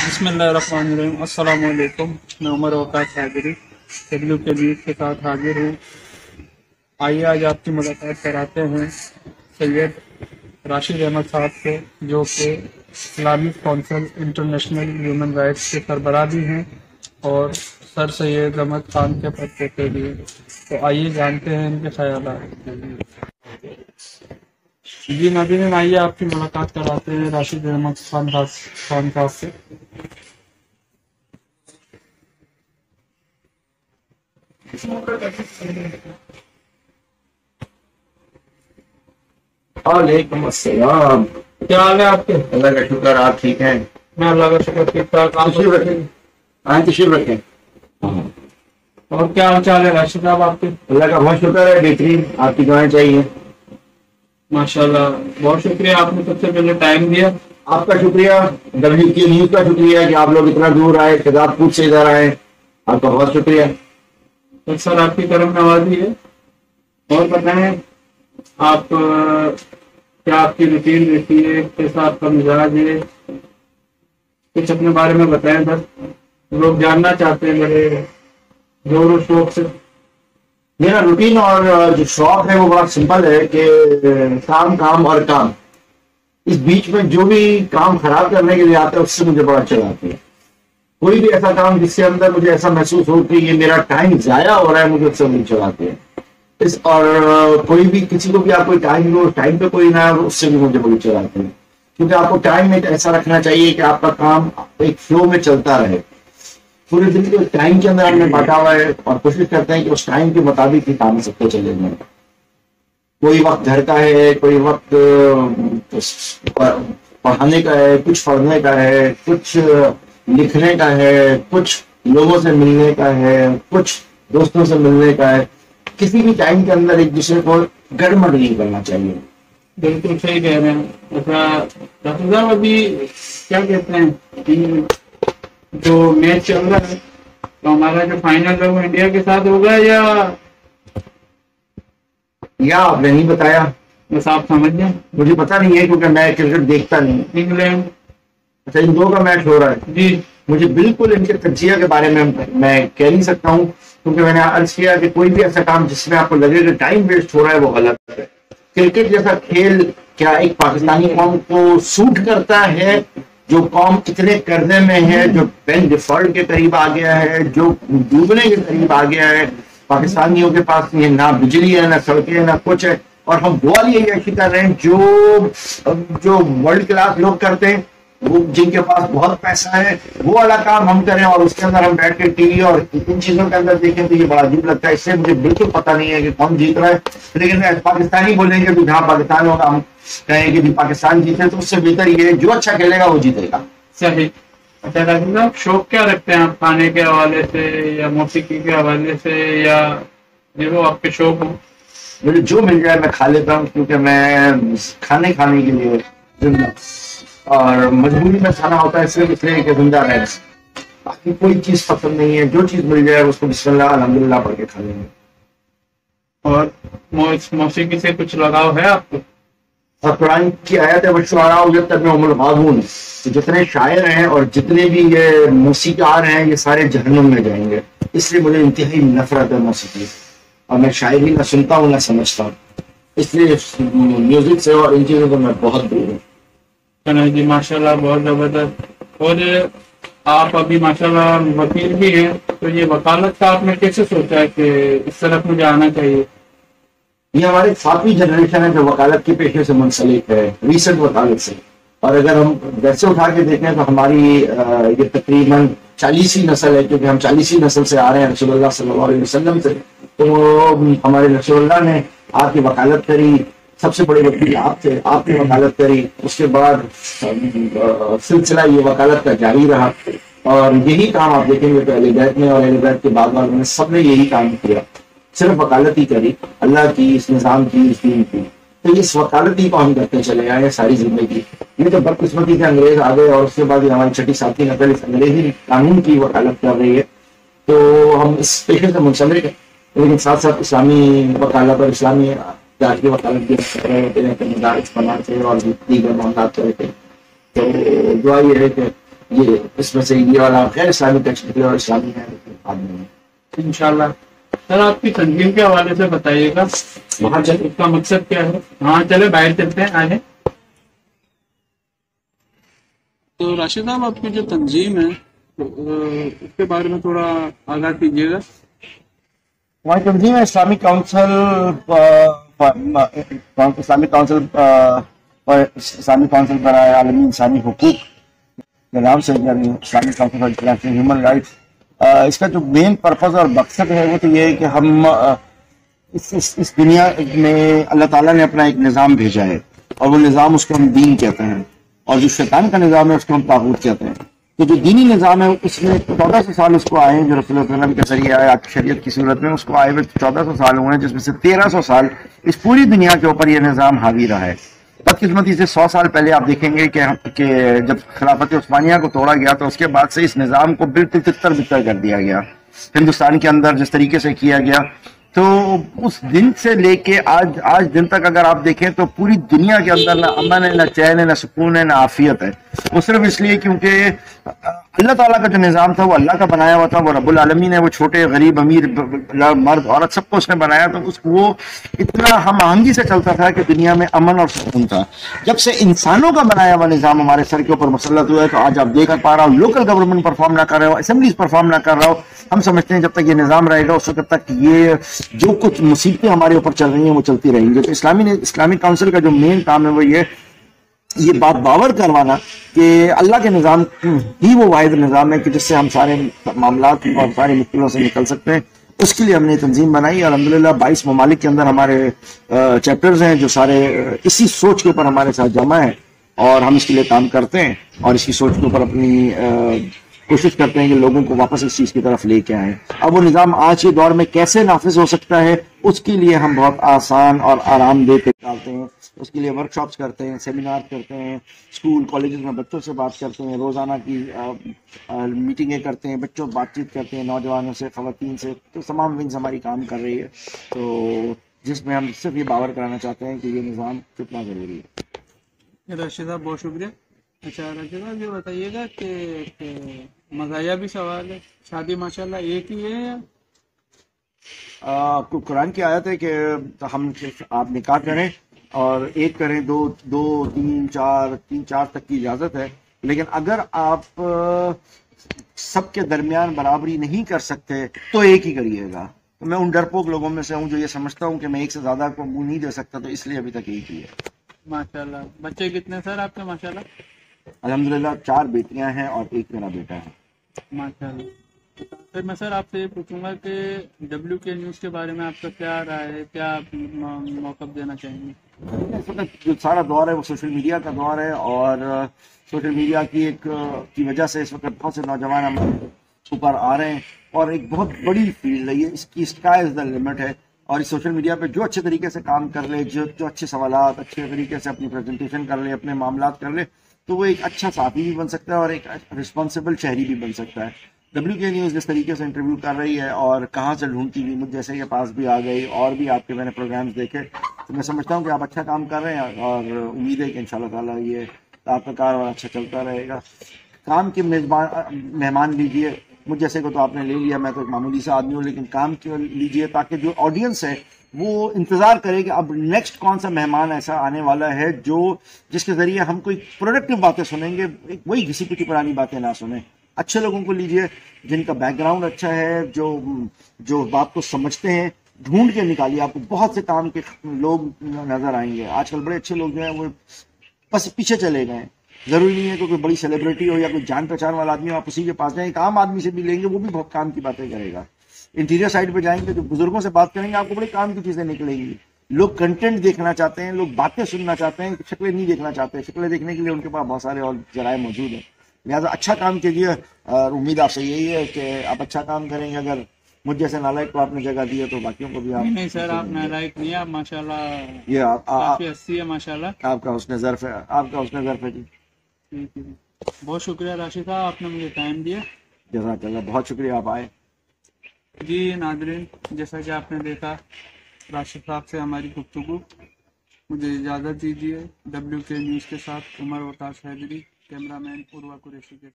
بسم اللہ الرحمن الرحیم۔ السلام علیکم، میں عمر اوقات حاضری ڈبلیو کے نیوز کے ساتھ حاضر ہوں۔ آئیے آج آپ کی ملاقات کراتے ہیں سید راشد احمد صاحب سے، جو کہ Islamic council international human rights کے سربراہ بھی ہیں اور سر سید احمد خان کے پد کے بھی ہیں۔ تو آئیے جانتے ہیں ان کے خیالات۔ جی ناظرین، آئیے آپ کی ملاقات کراتے ہیں راشد احمد خان صاحب سے۔ وعلیکم السلام۔ کیا حال ہے آپ کے؟ اللہ کا شکر، آپ ٹھیک ہیں؟ میں اللہ کا شکر ٹھیک ٹھاک۔ آپ تشریف رکھیں، آئیں تشریف رکھیں۔ اور کیا حال چال ہے راشد صاحب آپ کے؟ اللہ کا بہت شکر ہے، بہترین، آپ کی دعائیں چاہیے۔ ماشاء اللہ، بہت شکریہ، آپ نے سب سے پہلے ٹائم دیا۔ آپ کا شکریہ، ڈبلیو کی نیوز کا شکریہ کہ آپ لوگ اتنا دور آئے، شہزاد پور سے ادھر آئے، آپ کا بہت شکریہ۔ سر آپ کی کرم نوازی ہے۔ اور بتائیں آپ کیا آپ کی روٹین رہتی ہے، کیسا آپ کا مزاج ہے، کچھ اپنے بارے میں بتائیں سر، لوگ جاننا چاہتے ہیں بڑے زور و شوق سے۔ میرا روٹین اور جو شوق ہے وہ بڑا سمپل ہے کہ کام کام اور کام، اس بیچ میں جو بھی کام خراب کرنے کے لیے آتا ہے اس سے مجھے بڑا اچھا لگتا ہے۔ کوئی بھی ایسا کام جس کے اندر مجھے ایسا محسوس ہو کہ یہ میرا ٹائم ضائع ہو رہا ہے، مجھے اس سے نہیں چلاتے ہیں۔ اور کوئی بھی کسی کو بھی آپ کوئی ٹائم دو، ٹائم پہ کوئی نہ اس سے بھی مجھے بڑی چلاتے ہیں، کیونکہ آپ کو ٹائم ایک ایسا رکھنا چاہیے کہ آپ کا کام ایک فلو میں چلتا رہے۔ پورے دن کے ٹائم کے اندر ہم نے بانٹا ہوا ہے اور کوشش کرتے ہیں کہ اس ٹائم کے مطابق ہی کام سکتے چلے جائیں۔ کوئی وقت گھر کا ہے، کوئی وقت پڑھانے کا ہے، کچھ پڑھنے کا ہے، کچھ لکھنے کا ہے، کچھ لوگوں سے ملنے کا ہے، کچھ دوستوں سے ملنے کا ہے۔ کسی بھی ٹائم کے اندر ایک دوسرے کو گڑبڑ نہیں کرنا چاہیے۔ بالکل صحیح کہہ رہے ہیں۔ ایسا ڈاکٹر صاحب ابھی کیا کہتے ہیں، جو میچ چل رہا ہے تو ہمارا جو فائنل ہے وہ انڈیا کے ساتھ ہوگا یا آپ نے نہیں بتایا؟ بس آپ سمجھ جائیں۔ مجھے پتا نہیں ہے کیونکہ میں کرکٹ دیکھتا نہیں۔ انگلینڈ، اچھا، ان دو کا میچ ہو رہا ہے؟ جی مجھے بالکل ان کے تجزیہ کے بارے میں کہہ نہیں سکتا ہوں، کیونکہ میں نے عرض کیا کہ کوئی بھی ایسا کام جس میں آپ کو لگے کہ ٹائم ویسٹ ہو رہا ہے وہ غلط ہے۔ کرکٹ جیسا کھیل کیا ایک پاکستانی قوم کو سوٹ کرتا ہے، جو قوم اتنے قرضے میں ہے، جو بینک ڈیفالٹ کے قریب آ گیا ہے، جو ڈوبنے کے قریب آ گیا ہے، پاکستانیوں کے پاس نہ بجلی ہے، نہ سڑکیں، نہ کچھ ہے، اور ہم وہ والی عیاشی کر رہے ہیں جو ورلڈ کلاس لوگ کرتے ہیں، وہ جن کے پاس بہت پیسہ ہے، وہ والا کام ہم کریں اور اس کے اندر ہم بیٹھ کے ٹی وی اور ان چیزوں کے اندر دیکھیں تو یہ بڑا عجیب لگتا ہے۔ اس سے مجھے بالکل پتہ نہیں ہے کہ کون جیت رہا ہے، لیکن پاکستانی بولیں گے تو جہاں پاکستان ہوگا ہم کہیں گے کہ پاکستان جیتے، تو اس سے بہتر یہ ہے جو اچھا کھیلے گا وہ جیتے گا۔ صحیح۔ اچھا ڈاکٹر صاحب، شوق کیا رکھتے ہیں آپ، کھانے کے حوالے سے یا موسیقی کے حوالے سے، یا جو آپ کے شوق ہوں؟ مجھے جو مل جائے میں کھا لیتا ہوں، کیونکہ میں کھانے کے لیے زندہ اور مجبوری میں کھانا ہوتا ہے، صرف اس لیے کہ زندہ رہنا۔ باقی کوئی چیز پسند نہیں ہے، جو چیز مل جائے اس کو بسم اللہ الحمدللہ پڑھ کے کھا لیں گے۔ اور موسیقی سے کچھ لگاؤ ہے آپ کو؟ اور قرآن کی آیت ہے وَالشُّعَرَاءُ يَتَّبِعُهُمُ الْغَاوُونَ، کہ جتنے شاعر ہیں اور جتنے بھی یہ موسیقار ہیں یہ سارے جہنم میں جائیں گے۔ اس لیے مجھے انتہائی نفرت ہے موسیقی سے، اور میں شاعری نہ سنتا ہوں نہ سمجھتا ہوں، اس لیے میوزک سے اور ان چیزوں سے میں بہت دور ہوں۔ جی ماشاء اللہ، بہت زبردست۔ اور آپ ابھی ماشاء اللہ وکیل بھی ہیں، تو یہ وکالت کا آپ نے کیسے سوچا ہے کہ اس طرف مجھے آنا چاہیے؟ یہ ہماری 7ویں جنریشن ہے جو وکالت کے پیشے سے منسلک ہے، ریسنٹ وکالت سے۔ اور اگر ہم ویسے اٹھا کے دیکھیں تو ہماری یہ تقریباً 40ویں نسل ہے، کیونکہ ہم 40ویں نسل سے آ رہے ہیں رسول اللہ صلی اللہ علیہ وسلم سے۔ تو ہمارے رسول اللہ نے آپ کی وکالت کری، سب سے بڑے وکیل آپ تھے، آپ نے وکالت کری، اس کے بعد سلسلہ یہ وکالت کا جاری رہا، اور یہی کام آپ دیکھیں گے تو اہل بیت میں اور اہل بیت کے بعد والوں نے سب نے یہی کام کیا، صرف وکالت ہی کری، اللہ کی، اس نظام کی، اس دین کی۔ تو اس وکالت ہی کو ہم کرتے چلے آئے ساری زندگی۔ یہ تو بدقسمتی سے انگریز آ گئے اور اس کے بعد یہ ہماری 6 7 نسل اس انگریزی قانون کی وکالت کر رہی ہے، تو ہم اس پیشے سے منسلک ہیں، لیکن ساتھ ساتھ اسلامی وکالت اور اسلامی کی وکالت بھی رہے ہوتے ہیں، مدارس بناتے اور دیگر معاملات کرتے ہیں۔ تو دعا یہ ہے کہ ये इसमें से ये वाला गैर इस्लामी टेक्स्ट निकले और इस्लामी है आदमी है। इंशाल्लाह। सर आपकी तंजीम के हवाले से बताइएगा, वहाँ चल उसका मकसद क्या है? हाँ चले बाहर चलते हैं, आए। तो राशिद साहब आपकी जो तंजीम है उसके बारे में थोड़ा आगाह कीजिएगा। हमारी तंजीम है इस्लामिक काउंसिल पर आलमी इंसानी हुकूक के नाम से, यानी Islamic council for international human rights. इसका जो मेन पर्पस और मकसद है वो तो ये है कि हम इस दुनिया में अल्लाह ताला ने अपना एक निज़ाम भेजा है, और वो निज़ाम उसको हम दीन कहते हैं, और जो शैतान का निज़ाम है उसको हम तागूत कहते हैं। तो जो दीनी निज़ाम है उसमें 1400 साल उसको आए हैं, जो रसूल सल्लल्लाहु अलैहि वसल्लम के जरिए आया शरीयत की सूरत में, उसको आए हुए 1400 साल हुए हैं, जिसमें से 1300 साल इस पूरी दुनिया के ऊपर ये निज़ाम हावी रहा है। बदकिस्मती से 100 साल पहले आप देखेंगे कि जब खिलाफत उस्मानिया को तोड़ा गया तो उसके बाद से इस निज़ाम को बिल्कुल तितर बितर कर दिया गया। हिंदुस्तान के अंदर जिस तरीके से किया गया, तो उस दिन से लेके आज दिन तक अगर आप देखें तो पूरी दुनिया के अंदर ना अमन है, ना चैन है, ना सुकून है, ना आफियत है। वो सिर्फ इसलिए क्योंकि अल्लाह ताला का जो निज़ाम था वो अल्लाह का बनाया हुआ था, वो रब्बुल आलमीन है, वो छोटे गरीब अमीर मर्द औरत सबको उसने बनाया, तो वो इतना हम आहंगी से चलता था कि दुनिया में अमन और सुकून था। जब से इंसानों का बनाया हुआ निज़ाम हमारे सर के ऊपर मुसल्लत हुआ है, तो आज आप देख पा रहा हो लोकल गवर्नमेंट परफॉर्म ना कर रहे हो, असेंबलीज परफॉर्म ना कर रहा हो। हम समझते हैं जब तक ये निज़ाम रहेगा उस वक्त तक ये जो कुछ मुसीबतें हमारे ऊपर चल रही हैं वो चलती रहेंगी। तो इस्लामिक काउंसिल का जो मेन काम है वो ये बात बावर करवाना कि अल्लाह के निज़ाम ही वो वाहिद निज़ाम है कि जिससे हम सारे मामलात और सारी मुश्किलों से निकल सकते हैं। उसके लिए हमने तंजीम बनाई, और अल्हम्दुलिल्लाह 22 ममालिक के अंदर हमारे चैप्टर्स हैं जो सारे इसी सोच के ऊपर हमारे साथ जमा है, और हम इसके लिए काम करते हैं और इसकी सोच के ऊपर अपनी कोशिश करते हैं कि लोगों को वापस इस चीज़ की तरफ लेके आएं। अब वो निज़ाम आज के दौर में कैसे नाफिज हो सकता है, उसके लिए हम बहुत आसान और आरामदेह निकालते हैं। उसके लिए वर्कशॉप्स करते हैं, सेमिनार करते हैं, स्कूल कॉलेजेस में बच्चों से बात करते हैं, रोज़ाना की मीटिंगें करते हैं, बच्चों से बातचीत करते हैं, नौजवानों से, ख़वातीन से। तो तमाम विंग्स हमारी काम कर रही है, तो जिसमें हम सिर्फ ये बावर कराना चाहते हैं कि ये निज़ाम कितना ज़रूरी है। राशिद साहब बहुत शुक्रिया। अच्छा राशिद साहब ये बताइएगा कि मज़ाया भी सवाल है, शादी माशाल्लाह एक ही है या कुरान की आयत है कि हम आप निकाह करें और एक करें, दो तीन चार तक की इजाज़त है, लेकिन अगर आप सबके दरमियान बराबरी नहीं कर सकते तो एक ही करिएगा। तो मैं उन डरपोक लोगों में से हूँ जो ये समझता हूँ कि मैं एक से ज़्यादा को मुँह नहीं दे सकता, तो इसलिए अभी तक एक ही है। माशाल्लाह। बच्चे कितने सर आपके? माशाल्लाह अल्हम्दुलिल्लाह 4 बेटियां हैं और एक मेरा बेटा है। माशाल्लाह। फिर मैं सर आपसे ये पूछूंगा कि WK न्यूज़ के बारे में आपका क्या राय है, क्या आप मौक़िफ़ देना चाहेंगे? इस वक्त जो सारा दौर है वो सोशल मीडिया का दौर है, और सोशल मीडिया की वजह से इस वक्त बहुत से नौजवान हमारे ऊपर आ रहे हैं, और एक बहुत बड़ी फील्ड है ये, इसकी स्काई इज़ द लिमिट है। और इस सोशल मीडिया पे जो अच्छे तरीके से काम कर ले, जो अच्छे सवालात अच्छे तरीके से अपनी प्रेजेंटेशन कर ले, अपने मामलात कर ले, तो वो एक अच्छा साथी भी बन सकता है और एक रिस्पॉन्सिबल शहरी भी बन सकता है। WK न्यूज़ जिस तरीके से इंटरव्यू कर रही है और कहाँ से ढूंढती हुई मुझ जैसे के पास भी आ गई, और भी आपके मैंने प्रोग्राम्स देखे, तो मैं समझता हूँ कि आप अच्छा काम कर रहे हैं, और उम्मीद है कि इंशाल्लाह ताला ये आपका कारोबार अच्छा चलता रहेगा। काम के मेहमान लीजिए, मुझ जैसे को तो आपने ले लिया, मैं तो एक मामूली सा आदमी हूँ, लेकिन काम क्यों लीजिए ताकि जो ऑडियंस है वो इंतज़ार करे कि अब नेक्स्ट कौन सा मेहमान ऐसा आने वाला है जिसके ज़रिए हम कोई प्रोडक्टिव बातें सुनेंगे, वही घिसी पिटी पुरानी बातें ना सुने। अच्छे लोगों को लीजिए जिनका बैकग्राउंड अच्छा है, जो बात को समझते हैं, ढूंढ के निकालिए, आपको बहुत से काम के लोग नज़र आएंगे। आजकल बड़े अच्छे लोग जो हैं वो बस पीछे चले गए। जरूरी नहीं है कि कोई बड़ी सेलिब्रिटी हो या कोई जान पहचान वाला आदमी हो, आप उसी के पास जाएं। एक आम आदमी से भी लेंगे, वो भी बहुत काम की बातें करेगा। इंटीरियर साइड पे जाएंगे तो बुजुर्गों से बात करेंगे, आपको बड़ी काम की चीजें निकलेंगी। लोग कंटेंट देखना चाहते हैं, लोग बातें सुनना चाहते हैं, शक्लें नहीं देखना चाहते। शक्लें देखने के लिए उनके पास बहुत सारे और जराए मौजूद हैं। लिहाजा अच्छा काम कीजिए, और उम्मीद आपसे यही है कि आप अच्छा काम करेंगे। अगर मुझ जैसे नालायक को आपने जगह दी है तो बाकियों को भी आप नहीं सर, आप नालायक नहीं, आप माशाल्लाह ये काफी हस्ती है माशाल्लाह। आपका हुस्न ज़र्फ़ है, आपका हुस्न ज़र्फ़ है जी। ठीक है, बहुत शुक्रिया राशिद साहब, आपने मुझे टाइम दिया। जज़ाकल्लाह, बहुत शुक्रिया आप आए। जी नाज़रीन, जैसा कि आपने देखा राशिद साहब से हमारी गुफ्तगू। मुझे इजाज़त दीजिए। WK न्यूज़ के साथ उमर वकास हैदरी, कैमरामैन उर्वा कुरैशी के